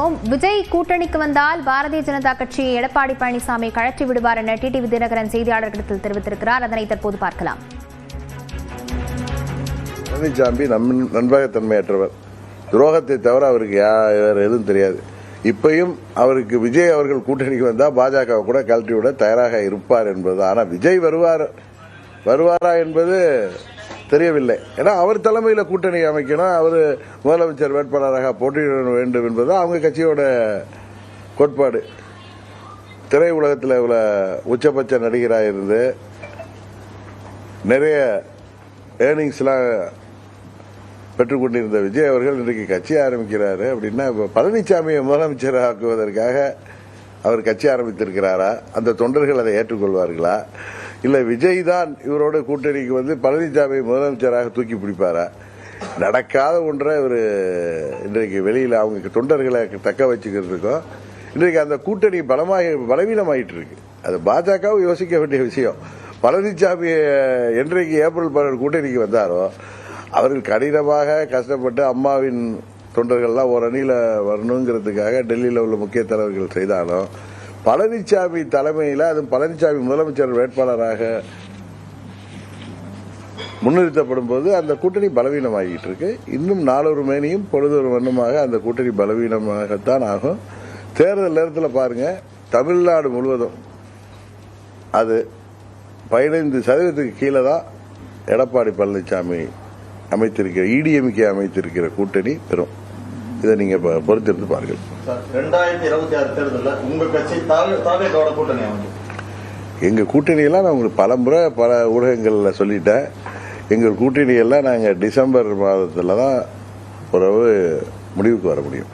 பார்க்கிறோம். விஜய் கூட்டணிக்கு வந்தால் பாரதிய ஜனதா கட்சி எடப்பாடி பழனிசாமி கழற்றி விடுவார் என டிடிவி தினகரன் செய்தியாளர்களிடத்தில் தெரிவித்திருக்கிறார். அதனை தற்போது பார்க்கலாம். பழனிசாமி நண்பகத்தன்மையற்றவர், துரோகத்தை தவிர அவருக்கு வேறு எதுவும் தெரியாது. இப்பயும் அவருக்கு விஜய் அவர்கள் கூட்டணிக்கு வந்தால் பாஜக கூட கழற்றி விட தயாராக இருப்பார் என்பது. ஆனால் விஜய் வருவாரா என்பது தெரியவில்லை. ஏன்னா அவர் தலைமையில் கூட்டணி அமைக்கணும், அவர் முதலமைச்சர் வேட்பாளராக போட்டியிட வேண்டும் என்பது அவங்க கட்சியோட கோட்பாடு. திரை உலகத்தில் இவ்வளோ உச்சபட்ச நடிகராக இருந்து நிறைய ஏர்னிங்ஸ்லாம் பெற்றுக்கொண்டிருந்த விஜய் அவர்கள் இன்றைக்கு கட்சி ஆரம்பிக்கிறாரு அப்படின்னா, இப்போ பழனிசாமியை முதலமைச்சர் ஆக்குவதற்காக அவர் கட்சி ஆரம்பித்திருக்கிறாரா? அந்த தொண்டர்கள் அதை ஏற்றுக்கொள்வார்களா? இல்லை விஜய் தான் இவரோட கூட்டணிக்கு வந்து பழனிசாமி முதலமைச்சராக தூக்கி பிடிப்பாரா? நடக்காத ஒன்றை இவர் இன்றைக்கு வெளியில் அவங்க தொண்டர்களை தக்க வச்சுக்கிறதுக்கும் இன்றைக்கு அந்த கூட்டணி பலவீனமாயிட்டு இருக்கு. அது பாஜகவும் யோசிக்க வேண்டிய விஷயம். பழனிசாமி என்றைக்கு ஏப்ரல் 12 கூட்டணிக்கு வந்தாரோ அவர்கள் கடினமாக கஷ்டப்பட்டு அம்மாவின் தொண்டர்கள்லாம் ஒரு அணியில் வரணுங்கிறதுக்காக டெல்லியில் உள்ள முக்கிய தலைவர்கள் செய்தாலும் பழனிசாமி தலைமையில், அது பழனிசாமி முதலமைச்சர் வேட்பாளராக முன்னிறுத்தப்படும் போது அந்த கூட்டணி பலவீனமாகிட்டு இருக்கு. இன்னும் நாளொரு மேனியும் பொழுதொரு வண்ணமாக அந்த கூட்டணி பலவீனமாகத்தான் ஆகும். தேர்தல் நேரத்தில் பாருங்க, தமிழ்நாடு முழுவதும் அது 15% கீழே தான் எடப்பாடி பழனிசாமி அமைத்திருக்கிற இடிஎம்கே அமைத்திருக்கிற கூட்டணி பெறும். இதை நீங்க பொறுத்திருந்து பாருங்கள். 2026 தேர்தலில் உங்க கட்சி தாவேகாவோட கூட்டணி எங்க கூட்டணியெல்லாம் நான் உங்களுக்கு பலமுறை பல ஊடகங்கள்ல சொல்லிட்டேன். எங்கள் கூட்டணியெல்லாம் நாங்கள் டிசம்பர் மாதத்துல தான் முடிவுக்கு வர முடியும்.